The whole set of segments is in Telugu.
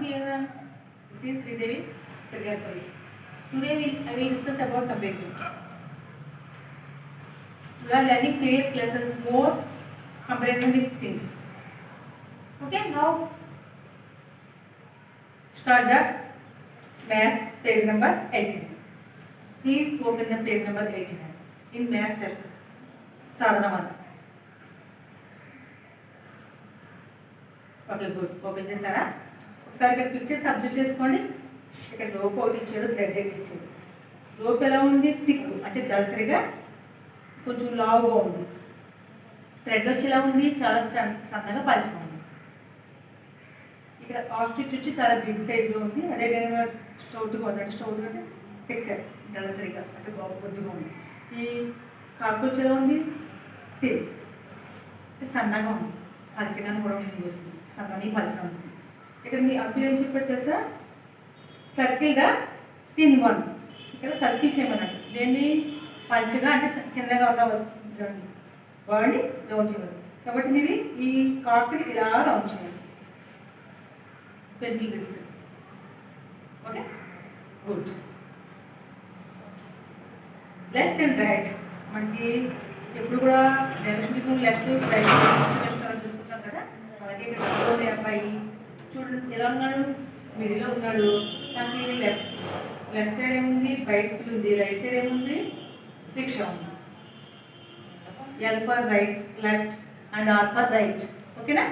morning, dear. This is Sridevi Sargarpalli. Today I will discuss about comparison. We are learning previous classes more comparison with things. Okay, now start the math page number 18. Please open the page number 89 in math test. Sadhanamada. Okay good open చేశారా? ఒకసారి ఇక్కడ పిక్చర్స్ అబ్జర్వ్ చేసుకోండి. ఇక్కడ రోప్ ఒకటి ఇచ్చాడు, థ్రెడ్ ఇచ్చాడు. రోప్ ఎలా ఉంది? థిక్ అంటే దళసరిగా కొంచెం లావుగా ఉంది. థ్రెడ్ వచ్చి ఎలా ఉంది? చాలా సన్నగా పలుచగా ఉంది. ఇక్కడ ఆస్టిచ్ వచ్చి చాలా బిగ్ సైజ్లో ఉంది. అదేవిధంగా స్టౌట్గా ఉంది. అంటే స్టౌట్ అంటే థిక్ దళసరిగా అంటే కొద్దిగా ఉంది. ఈ కాకు ఎలా ఉంది? థిక్ అంటే సన్నగా ఉంది. పలుచగా కూడా వస్తుంది. సన్నని పలుచగా ఉంటుంది. ఇక్కడ మీ అప్పుడు ఏం చెప్పాడు తెలుసా? సర్కిల్గా థిన్ వన్. ఇక్కడ సర్కిల్ చేయమన్నాడు. దేన్ని? పలుచగా అంటే చిన్నగా ఉన్న వాడిని రౌండ్ చేయాలి. కాబట్టి మీరు ఈ కాకుని ఇలా రౌండ్ చేయాలి. పెన్సిల్ తీస్తారు. Okay good. Left and right మనకి ఎప్పుడు కూడా డైరెక్షన్ లెఫ్ట్ రైట్ చూసుకుంటాం కదా. అలాగే ఇక్కడ అబ్బాయి చూడండి ఎలా ఉన్నాడు? మిడిల్లో ఉన్నాడు. మనకి లెఫ్ట్ సైడ్ ఏముంది? బైసికల్ ఉంది. రైట్ సైడ్ ఏముంది? రిక్షా ఉంది. L for right left and R for right. ఓకేనా?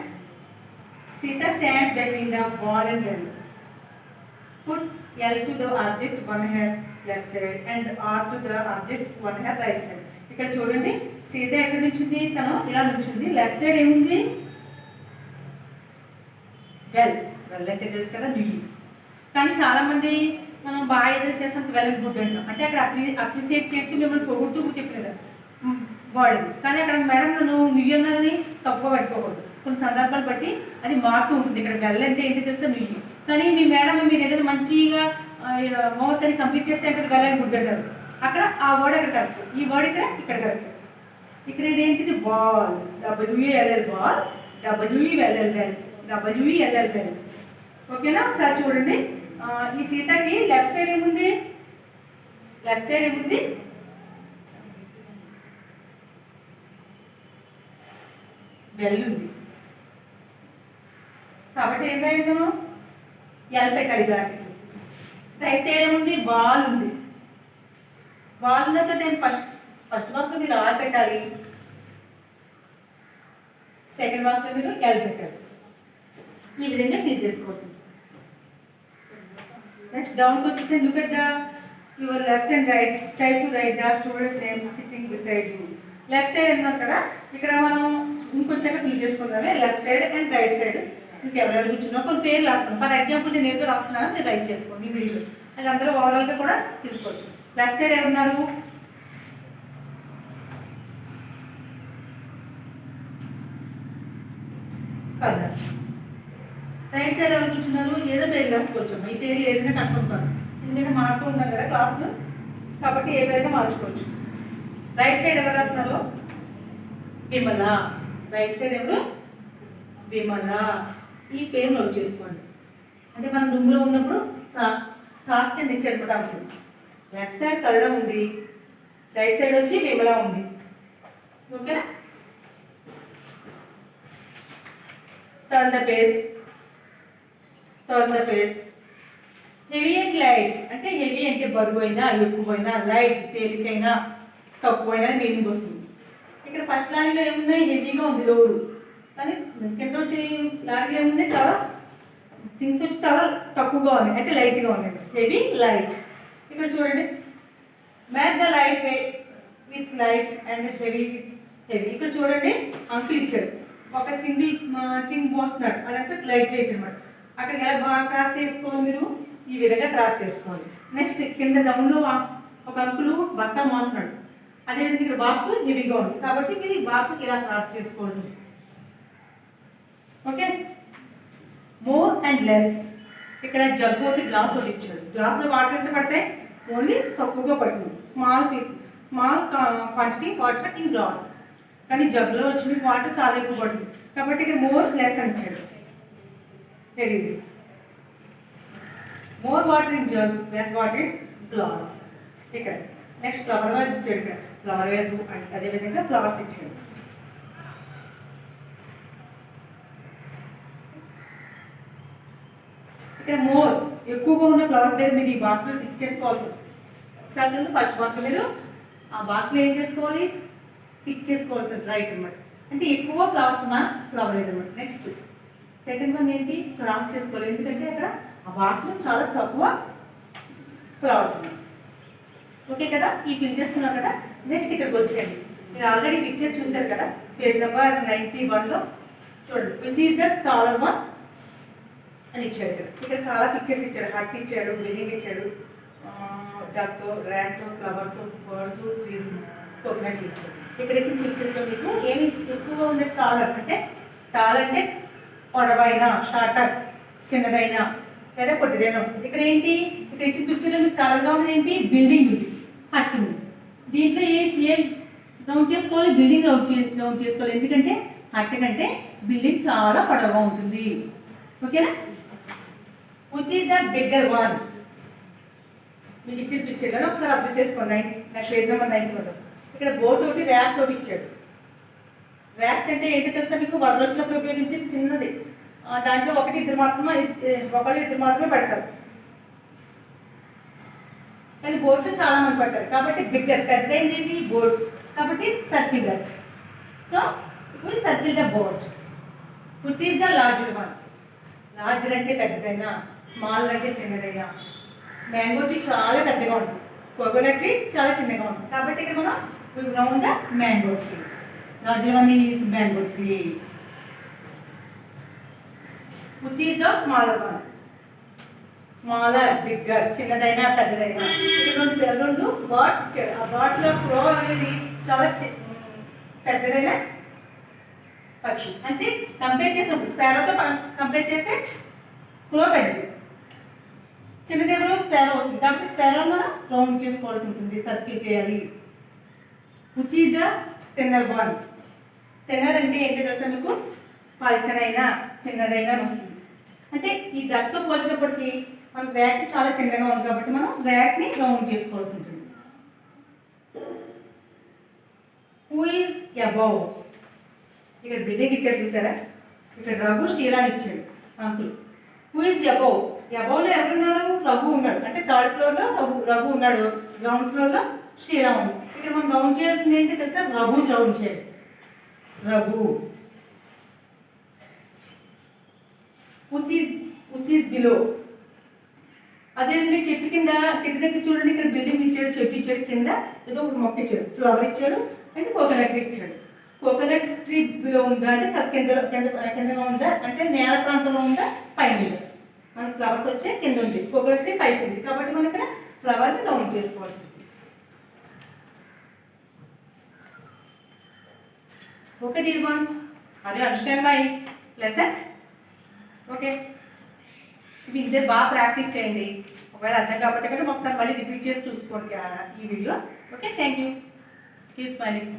Sita stands between the ball and well. Put L to the object one hair left side and R to the object one hair right side. ఇక్కడ చూడండి సీత ఎక్కడి నుంచింది? తను ఇలా నుంచింది. లెఫ్ట్ సైడ్ ఏముంది? వెల్. వెల్ అంటే తెలుసు కదా నీళ్ళు. కానీ చాలామంది మనం బాగా ఏదో చేస్తాం వెల్ గుడ్ అంటాం. అంటే అక్కడ అప్రిసియేట్ చేస్తూ మిమ్మల్ని పొగుడుతూ చెప్పిన బాడీది. కానీ అక్కడ మేడం నన్ను నుయ్యి అన్నారని తప్పుగా పెట్టుకోకూడదు. కొన్ని సందర్భాలు బట్టి అది మారుతూ ఉంటుంది. ఇక్కడ వెల్ అంటే ఏంటి తెలుసా? నుయ్యి. కానీ మీ మేడం మీరు ఏదైనా మంచిగా మౌత్ అది కంప్లీట్ చేస్తే అంటే వెల్ అని గుడ్ అంటారు. అక్కడ ఆ వర్డ్ అక్కడ కరెక్ట్. ఈ వర్డ్ ఇక్కడ కరెక్ట్. ఇక్కడ ఇదేంటిది? Ball. WELL ball. WELL well. WELL well. ఓకేనా? ఒకసారి చూడండి. ఈ సీతకి లెఫ్ట్ సైడ్ ఏముంది? లెఫ్ట్ సైడ్ ఏముంది? వెల్ ఉంది. కాబట్టి ఏం రాయను? ఎల్ పెట్టాలి బ్రాకెట్. రైట్ సైడ్ ఏముంది? బాల్ ఉంది. బాల్ ఉన్న చోట నేను ఫస్ట్ బాక్స్లో మీరు ఆర్ పెట్టాలి. సెకండ్ బాక్స్లో మీరు ఎల్ పెట్టాలి. ఈ విధంగా క్లియర్ చేసుకోవచ్చు. నెక్స్ట్ డౌన్కి వచ్చేసి look at the your left and right side to right the student frame sitting beside you. Left side అన్నారు కదా. ఇక్కడ మనం ఇంకొచ్చాక క్లియర్ చేసుకుందామే. Left side and right side మీకు ఎవరెవరు కూర్చున్నా కొన్ని పేర్లు రాస్తున్నాను. ఫర్ ఎగ్జాంపుల్ నేను ఏదో రాస్తున్నాను, మీరు రైట్ చేసుకోండి మీ వీడియో. అది అందరూ ఓవరాల్గా కూడా తీసుకోవచ్చు. లెఫ్ట్ సైడ్ ఎవరున్నారు? కదా. రైట్ సైడ్ ఎవరు కూర్చున్నారు? ఏదో పేరు రాసుకోవచ్చు. ఈ పేరు ఏదైనా కన్ఫర్మ్ కాదు. ఎందుకంటే మార్పు ఉన్నాం కదా క్లాస్లో, కాబట్టి ఏ పేరుగా మార్చుకోవచ్చు. రైట్ సైడ్ ఎవరు రాస్తున్నారు? విమల. రైట్ సైడ్ ఎవరు? విమల. ఈ పేరు నోట్ చేసుకోండి. అంటే మనం రూమ్లో ఉన్నప్పుడు టాస్క్ కింద ఇచ్చాడు కూడా. లెఫ్ట్ సైడ్ కరుణ ఉంది, రైట్ సైడ్ వచ్చి విమల ఉంది. ఓకేనా? Turn the page. Heavy and light అంటే హెవీ అంటే బరువు అయినా ఎక్కువైనా, లైట్ తేలికైనా తక్కువైనా మీనింగ్ వస్తుంది. ఇక్కడ ఫస్ట్ లారీలో ఏమున్నాయి? హెవీగా ఉంది లోడు. కానీ కింద వచ్చే లారీలో ఏమున్నాయి? చాలా థింగ్స్ వచ్చి చాలా తక్కువగా ఉన్నాయి, అంటే లైట్గా ఉన్నాయి. Heavy light. ఇక్కడ చూడండి, match the light with light and heavy with heavy. ఇక్కడ చూడండి అంకుల్ ఇచ్చాడు, ఒక సింగిల్ థింగ్ మోస్తున్నాడు, అదంతా లైట్ వెయిట్ అనమాట. అక్కడికి ఎలా బాగా క్రాస్ చేసుకోవాలి? మీరు ఈ విధంగా క్రాస్ చేసుకోవాలి. నెక్స్ట్ కింద డౌన్లో ఒక అంకులు బస్తా మోస్తున్నాడు, అదేవిధంగా ఇక్కడ బాక్స్ హెవీగా ఉంది, కాబట్టి మీరు ఈ బాక్స్ ఇలా క్రాస్ చేసుకోవాలి. ఓకే. More and less. ఇక్కడ జగ్గు ఒకటి గ్లాస్ ఒకటి ఇచ్చాడు. గ్లాస్లో వాటర్ ఎంత పడతాయి? ఓన్లీ తక్కువగా పడుతుంది. Small quantity water in glass. కానీ జగ్గులో వచ్చిన వాటర్ చాలా ఎక్కువ పడుతుంది, కాబట్టి ఇక్కడ మోర్ లెస్ అని ఇచ్చాడు. there is more water in jug, less water in glass. ఇక్కడ నెక్స్ట్ ఫ్లవర్ వేజ్ ఇచ్చాడు. ఇక్కడ ఫ్లవర్ వేజ్ అండ్ అదేవిధంగా ఫ్లవర్స్ ఇచ్చాడు. ఇక్కడ మోర్ ఎక్కువగా ఉన్న ఫ్లవర్స్ దగ్గర మీరు ఈ బాక్స్లో టిక్ చేసుకోవాల్సి ఉంటుంది. ఒకసారి ఫస్ట్ బాక్స్ మీరు ఆ బాక్స్లో ఏం చేసుకోవాలి, టిక్ చేసుకోవాల్సి ఉంటుంది రైట్ అనమాట. అంటే ఎక్కువ ఫ్లవర్స్ ఉన్న ఫ్లవర్ వేజ్ అనమాట. నెక్స్ట్ సెకండ్ వన్ ఏంటి, క్రాస్ చేసుకోవాలి. ఎందుకంటే అక్కడ ఆ బాక్స్లో చాలా తక్కువ ఫ్లవర్స్ ఉన్నాయి. ఓకే కదా, ఈ ఫిల్ చేసుకున్నాం కదా. నెక్స్ట్ ఇక్కడికి వచ్చేయండి. మీరు ఆల్రెడీ పిక్చర్ చూశారు కదా, పేజ్ నెంబర్ 91లో చూడండి. Which is the taller one అని ఇచ్చాడు. ఇక్కడ చాలా పిక్చర్స్ ఇచ్చాడు. హార్ట్ ఇచ్చాడు, బిల్డింగ్ ఇచ్చాడు, duck, rat, flowers, birds, trees, coconut ఇచ్చాడు. ఇక్కడ ఇచ్చిన పిక్చర్స్లో మీకు ఏమి ఎక్కువగా ఉండే టాలర్ అంటే, టాల్ అంటే పొడవైన, షార్టర్ చిన్నదైనా లేదా పొట్టిదైనా వస్తుంది. ఇక్కడ ఏంటి, ఇక్కడ ఇచ్చిన పిక్చర్లో మీకు టాలర్గా ఉన్నది ఏంటి, బిల్డింగ్ ఉంది, హట్ ఉంది. దీంట్లో ఏం రౌండ్ చేసుకోవాలి, బిల్డింగ్ రౌండ్ చేసుకోవాలి. ఎందుకంటే హట్ కంటే బిల్డింగ్ చాలా పొడవుగా ఉంటుంది. ఓకేనా. Which is the bigger one, మీకు ఇచ్చిన పిక్చర్ కదా, ఒకసారి అబ్జర్వ్ చేసుకోండి. నాకు పేజ్ నెంబర్ 91. ఇక్కడ బోట్ ఒకటి, ర్యాక్ ఒకటి ఇచ్చాడు. ర్యాక్ అంటే ఏంటో తెలుసా మీకు, వరదలు వచ్చినప్పుడు ఉపయోగించి చిన్నది. దాంట్లో ఒకళ్ళు ఇద్దరు మాత్రమే పడతారు. కానీ బోట్లో చాలా మంది పడతారు కాబట్టి బిగ్గర్, పెద్దదైంది బోట్ కాబట్టి circle that. So we circle the boat. Which is the larger one? Larger అంటే పెద్దదైనా, స్మాల్ అంటే చిన్నదైనా. మ్యాంగో ట్రీ చాలా పెద్దగా ఉంటుంది, కోకోనట్ ట్రీ చాలా చిన్నగా ఉంటుంది. కాబట్టి ఇక్కడ మనం we round the mango tree. Larger one is mango tree. Which is the smaller one? Smaller, bigger, చిన్నదైనా పెద్దదైనా. ఇక్కడ రెండు బర్డ్స్ ఇచ్చాడు. ఆ బర్డ్స్లో క్రో అనేది చాలా పెద్దదైనా పక్షి. అంటే కంపేర్ చేసినప్పుడు స్పారోతో కంపేర్ చేస్తే క్రో పెద్దది, చిన్నది ఎవరు స్పారో వస్తుంది. కాబట్టి స్పారో మనం రౌండ్ చేసుకోవాల్సి ఉంటుంది, సర్కిల్ చేయాలి. Which is the thinner one? Thinner అంటే ఏంటి తెలుసా మీకు, పల్చనైనా చిన్నదైనా వస్తుంది. అంటే ఈ డక్తో పోల్చినప్పటికీ మన ర్యాక్ చాలా చిన్నగా ఉంది కాబట్టి మనం ర్యాక్ని రౌండ్ చేసుకోవాల్సి ఉంటుంది. Who is above? ఇక్కడ బిల్డింగ్ ఇచ్చాడు చూసారా, ఇక్కడ రఘు షీలాని ఇచ్చాడు అంకుల్. Who is above? అబౌవ్లో ఎవరున్నారు? రఘు ఉన్నాడు. అంటే థర్డ్ ఫ్లోర్లో రఘు ఉన్నాడు, గ్రౌండ్ ఫ్లోర్లో షీలా ఉంది. ఇక్కడ మనం రౌండ్ చేయాల్సింది ఏంటి తెలుసా, రఘు రౌండ్ చేయాలి. రఘు. which is below? అదేవిధంగా చెట్టు కింద, చెట్టు దగ్గర చూడండి, ఇక్కడ బిల్డింగ్ ఇచ్చాడు, చెట్టు ఇచ్చాడు, కింద ఏదో ఒక మొక్క ఇచ్చాడు, ఫ్లవర్ ఇచ్చాడు, అండ్ కోకోనట్ ట్రీ ఇచ్చాడు. కోకోనట్ ట్రీ బిలో ఉందా అంటే కిందగా ఉందా అంటే నేల ప్రాంతంలో ఉందా పైన ఉందా? మనకి ఫ్లవర్స్ వచ్చే కింద ఉంది, కోకోనట్ ట్రీ పైకి ఉంది. కాబట్టి మనం ఇక్కడ ఫ్లవర్ని రౌండ్ చేసుకోవాల్సి ఉంది. Okay dear ones, are you understand my lesson? Okay, ఇవి ఇదే బాగా ప్రాక్టీస్ చేయండి. ఒకవేళ అర్థం కాకపోతే కనుక ఒకసారి మళ్ళీ రిపీట్ చేసి చూసుకోండి ఈ video. Okay, thank you, keep smiling.